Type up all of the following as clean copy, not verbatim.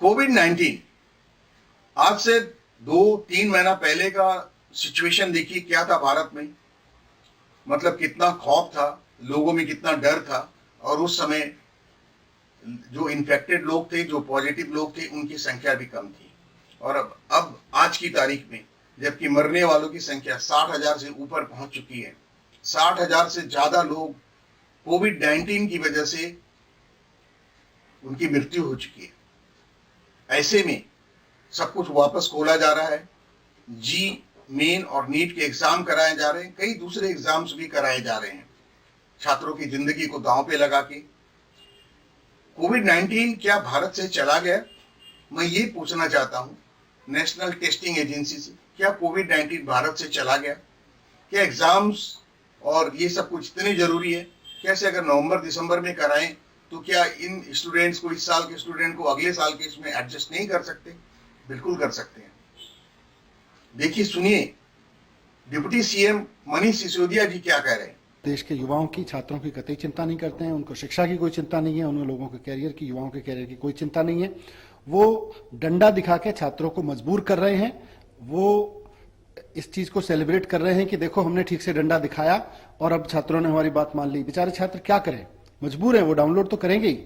कोविड-19 आज से 2-3 महीना पहले का सिचुएशन देखिए क्या था भारत में। मतलब कितना खौफ था, लोगों में कितना डर था और उस समय जो इन्फेक्टेड लोग थे, जो पॉजिटिव लोग थे, उनकी संख्या भी कम थी। और अब आज की तारीख में जबकि मरने वालों की संख्या 60,000 से ऊपर पहुंच चुकी है। 60,000 से ज्यादा लोग कोविड-19 की वजह से उनकी मृत्यु हो चुकी है। ऐसे में सब कुछ वापस खोला जा रहा है। जी मेन और नीट के एग्जाम कराए जा रहे हैं, कई दूसरे एग्जाम्स भी कराए जा रहे हैं छात्रों की जिंदगी को दांव पे लगा के। कोविड-19 क्या भारत से चला गया? मैं ये पूछना चाहता हूं नेशनल टेस्टिंग एजेंसी से, क्या कोविड-19 भारत से चला गया? क्या एग्जाम्स और ये सब कुछ इतनी जरूरी है? कैसे अगर नवंबर दिसंबर में कराएं तो क्या इन स्टूडेंट्स को, इस साल के स्टूडेंट को अगले साल के इसमें एडजस्ट नहीं कर सकते? बिल्कुल कर सकते हैं। देखिए, सुनिए डिप्टी सीएम मनीष सिसोदिया जी क्या कह रहे हैं। देश के युवाओं की, छात्रों की कतई चिंता नहीं करते हैं, उनको शिक्षा की कोई चिंता नहीं है, उन लोगों के कैरियर की, युवाओं के कैरियर की कोई चिंता नहीं है। वो डंडा दिखा के छात्रों को मजबूर कर रहे हैं। वो इस चीज को सेलिब्रेट कर रहे हैं कि देखो हमने ठीक से डंडा दिखाया और अब छात्रों ने हमारी बात मान ली। बेचारे छात्र क्या करें, मजबूर हैं, वो डाउनलोड तो करेंगे ही।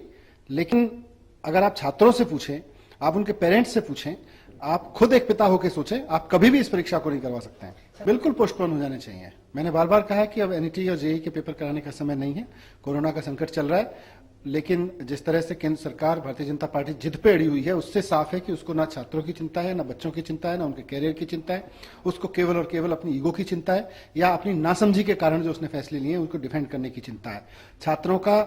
लेकिन अगर आप छात्रों से पूछें, आप उनके पेरेंट्स से पूछें, आप खुद एक पिता होकर सोचें, आप कभी भी इस परीक्षा को नहीं करवा सकते हैं। बिल्कुल पोस्टपोन हो जाने चाहिए। मैंने बार बार कहा है कि अब एनईटी और जेईई के पेपर कराने का समय नहीं है, कोरोना का संकट चल रहा है। लेकिन जिस तरह से केंद्र सरकार, भारतीय जनता पार्टी जिद पे अड़ी हुई है, उससे साफ है कि उसको ना छात्रों की चिंता है, ना बच्चों की चिंता है, ना उनके कैरियर की चिंता है। उसको केवल और केवल अपनी ईगो की चिंता है या अपनी नासमझी के कारण जो उसने फैसले लिए उनको डिफेंड करने की चिंता है। छात्रों का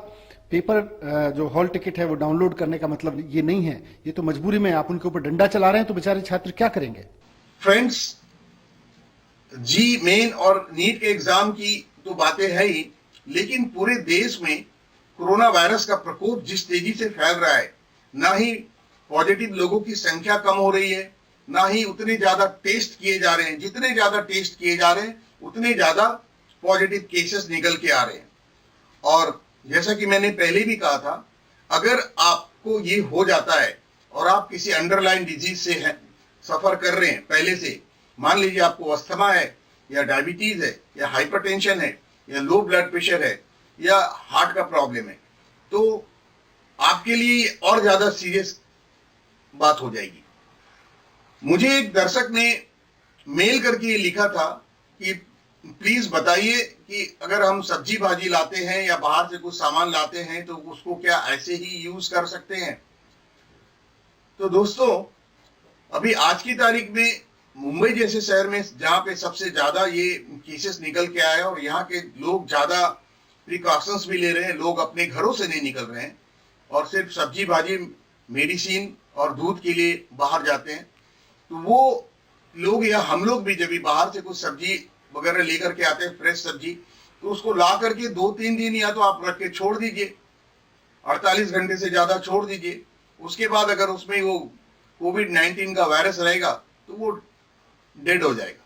पेपर जो हॉल टिकट है वो डाउनलोड करने का मतलब ये नहीं है, ये तो मजबूरी में आप उनके ऊपर डंडा चला रहे हैं, तो बेचारे छात्र क्या करेंगे? फ्रेंड्स, जी मेन और नीट के एग्जाम की तो बातें है ही, लेकिन पूरे देश में कोरोना वायरस का प्रकोप जिस तेजी से फैल रहा है, ना ही पॉजिटिव लोगों की संख्या कम हो रही है, ना ही उतने ज्यादा टेस्ट किए जा रहे हैं। जितने ज्यादा टेस्ट किए जा रहे हैं उतने ज्यादा पॉजिटिव केसेस निकल के आ रहे हैं। और जैसा कि मैंने पहले भी कहा था, अगर आपको ये हो जाता है और आप किसी अंडरलाइन डिजीज से हैं, सफर कर रहे हैं पहले से, मान लीजिए आपको अस्थमा है या डायबिटीज है या हाइपरटेंशन है या लो ब्लड प्रेशर है या हार्ट का प्रॉब्लम है, तो आपके लिए और ज्यादा सीरियस बात हो जाएगी। मुझे एक दर्शक ने मेल करके ये लिखा था कि प्लीज बताइए कि अगर हम सब्जी भाजी लाते हैं या बाहर से कुछ सामान लाते हैं तो उसको क्या ऐसे ही यूज कर सकते हैं? तो दोस्तों, अभी आज की तारीख में मुंबई जैसे शहर में जहां पे सबसे ज्यादा ये केसेस निकल के आए और यहाँ के लोग ज्यादा प्रिकॉशंस भी ले रहे हैं, लोग अपने घरों से नहीं निकल रहे हैं और सिर्फ सब्जी भाजी, मेडिसिन और दूध के लिए बाहर जाते हैं, तो वो लोग या हम लोग भी जब भी बाहर से कुछ सब्जी वगैरह लेकर के आते हैं, फ्रेश सब्जी, तो उसको ला करके 2-3 दिन या तो आप रख के छोड़ दीजिए, 48 घंटे से ज्यादा छोड़ दीजिए। उसके बाद अगर उसमें वो कोविड-19 का वायरस रहेगा तो वो डेड हो जाएगा।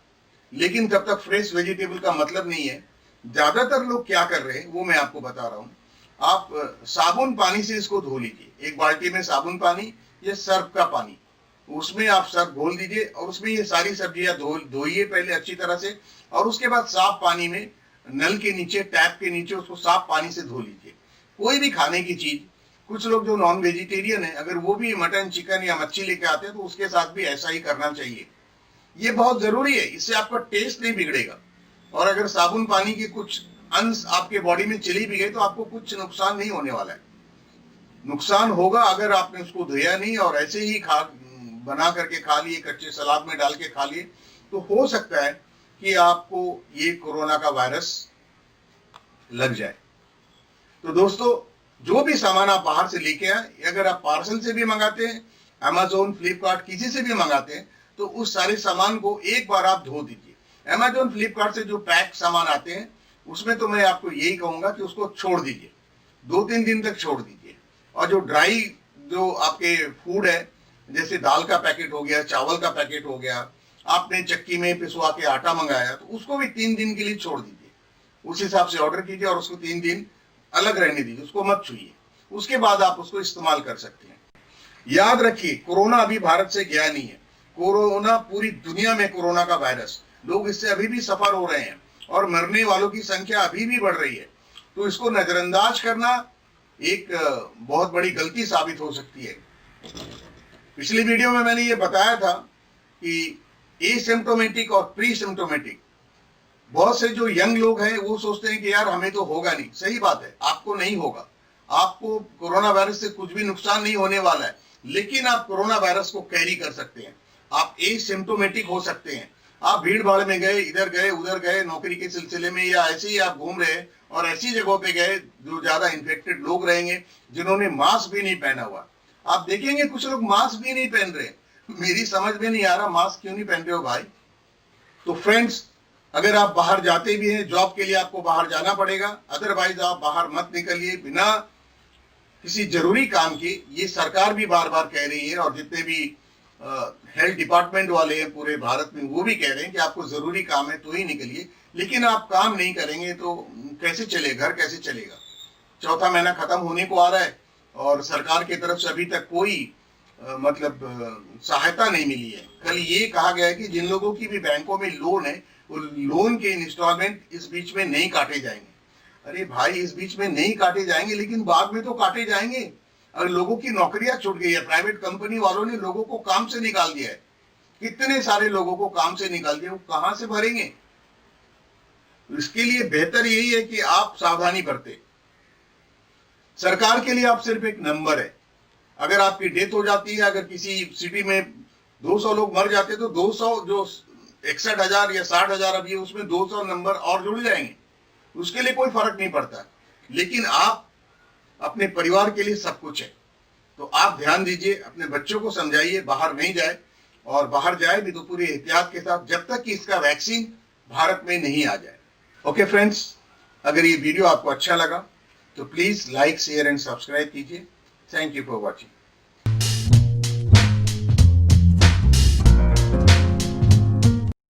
लेकिन तब तक फ्रेश वेजिटेबल का मतलब नहीं है। ज्यादातर लोग क्या कर रहे हैं वो मैं आपको बता रहा हूं। आप साबुन पानी से इसको धो लीजिए, एक बाल्टी में साबुन पानी या सर्फ का पानी, उसमें आप सर्फ घोल दीजिए और उसमें ये सारी सब्जियां धोइए पहले अच्छी तरह से, और उसके बाद साफ पानी में नल के नीचे, टैप के नीचे उसको साफ पानी से धो लीजिए। कोई भी खाने की चीज, कुछ लोग जो नॉन वेजिटेरियन है, अगर वो भी मटन, चिकन या मच्छी लेके आते हैं तो उसके साथ भी ऐसा ही करना चाहिए। ये बहुत जरूरी है, इससे आपका टेस्ट नहीं बिगड़ेगा। और अगर साबुन पानी के कुछ अंश आपके बॉडी में चली भी गई तो आपको कुछ नुकसान नहीं होने वाला है। नुकसान होगा अगर आपने उसको धोया नहीं और ऐसे ही बना करके खा लिए, कच्चे सलाद में डाल के खा लिए, तो हो सकता है कि आपको ये कोरोना का वायरस लग जाए। तो दोस्तों, जो भी सामान आप बाहर से लेके आए, अगर आप पार्सल से भी मंगाते हैं, अमेजोन, फ्लिपकार्ट, किसी से भी मंगाते हैं, तो उस सारे सामान को एक बार आप धो दीजिए। अमेजोन, फ्लिपकार्ट से जो पैक सामान आते हैं उसमें तो मैं आपको यही कहूंगा कि उसको छोड़ दीजिए, 2-3 दिन तक छोड़ दीजिए। और जो ड्राई जो आपके फूड है, जैसे दाल का पैकेट हो गया, चावल का पैकेट हो गया, आपने चक्की में पिसवा के आटा मंगाया, तो उसको भी 3 दिन के लिए छोड़ दीजिए। उस हिसाब से ऑर्डर कीजिए और उसको 3 दिन अलग रहने दीजिए, उसको मत छूइए। उसके बाद आप उसको इस्तेमाल कर सकते हैं। याद रखिए, कोरोना अभी भारत से गया नहीं है। कोरोना पूरी दुनिया में, कोरोना का वायरस, लोग इससे अभी भी सफर हो रहे हैं और मरने वालों की संख्या अभी भी बढ़ रही है। तो इसको नजरअंदाज करना एक बहुत बड़ी गलती साबित हो सकती है। पिछली वीडियो में मैंने ये बताया था कि एसिम्प्टोमेटिक और प्री सिम्प्टोमेटिक, बहुत से जो यंग लोग हैं वो सोचते हैं कि यार हमें तो होगा नहीं। सही बात है, आपको नहीं होगा, आपको कोरोना वायरस से कुछ भी नुकसान नहीं होने वाला है, लेकिन आप कोरोना वायरस को कैरी कर सकते हैं। आप एसिम्प्टोमेटिक हो सकते हैं। आप भीड़ भाड़ में गए, इधर गए उधर गए, नौकरी के सिलसिले में, या ऐसे ही आप घूम रहे और ऐसी जगहों पे गए जो ज्यादा इन्फेक्टेड लोग रहेंगे, जिन्होंने मास्क भी नहीं पहना हुआ। आप देखेंगे कुछ लोग मास्क भी नहीं पहन रहे। मेरी समझ में नहीं आ रहा मास्क क्यों नहीं पहन रहे हो भाई। तो फ्रेंड्स, अगर आप बाहर जाते भी हैं, जॉब के लिए आपको बाहर जाना पड़ेगा, अदरवाइज आप बाहर मत निकलिए बिना किसी जरूरी काम के। ये सरकार भी बार बार कह रही है और जितने भी हेल्थ डिपार्टमेंट वाले हैं पूरे भारत में, वो भी कह रहे हैं कि आपको जरूरी काम है तो ही निकलिए। लेकिन आप काम नहीं करेंगे तो कैसे चलेगा, घर कैसे चलेगा। चौथा महीना खत्म होने को आ रहा है और सरकार की तरफ से अभी तक कोई सहायता नहीं मिली है। कल ये कहा गया है कि जिन लोगों की भी बैंकों में लोन है, वो लोन के इंस्टॉलमेंट इस बीच में नहीं काटे जाएंगे। अरे भाई, इस बीच में नहीं काटे जाएंगे, लेकिन बाद में तो काटे जाएंगे। और लोगों की नौकरियां छूट गई है, प्राइवेट कंपनी वालों ने लोगों को काम से निकाल दिया है। कितने सारे लोगों को काम से निकाल दिया, वो कहां से भरेंगे। इसके लिए बेहतर यही है कि आप सावधानी बरतें। सरकार के लिए आप सिर्फ एक नंबर है। अगर आपकी डेथ हो जाती है, अगर किसी सिटी में 200 लोग मर जाते तो 200 जो 61,000 या 60,000 अभी है, उसमें 200 नंबर और जुड़ जाएंगे। उसके लिए कोई फर्क नहीं पड़ता। लेकिन आप अपने परिवार के लिए सब कुछ है। तो आप ध्यान दीजिए, अपने बच्चों को समझाइए बाहर नहीं जाए, और बाहर जाए भी तो पूरी एहतियात के साथ, जब तक कि इसका वैक्सीन भारत में नहीं आ जाए। ओके फ्रेंड्स, अगर ये वीडियो आपको अच्छा लगा तो please like, share and subscribe कीजिए। Thank you for watching.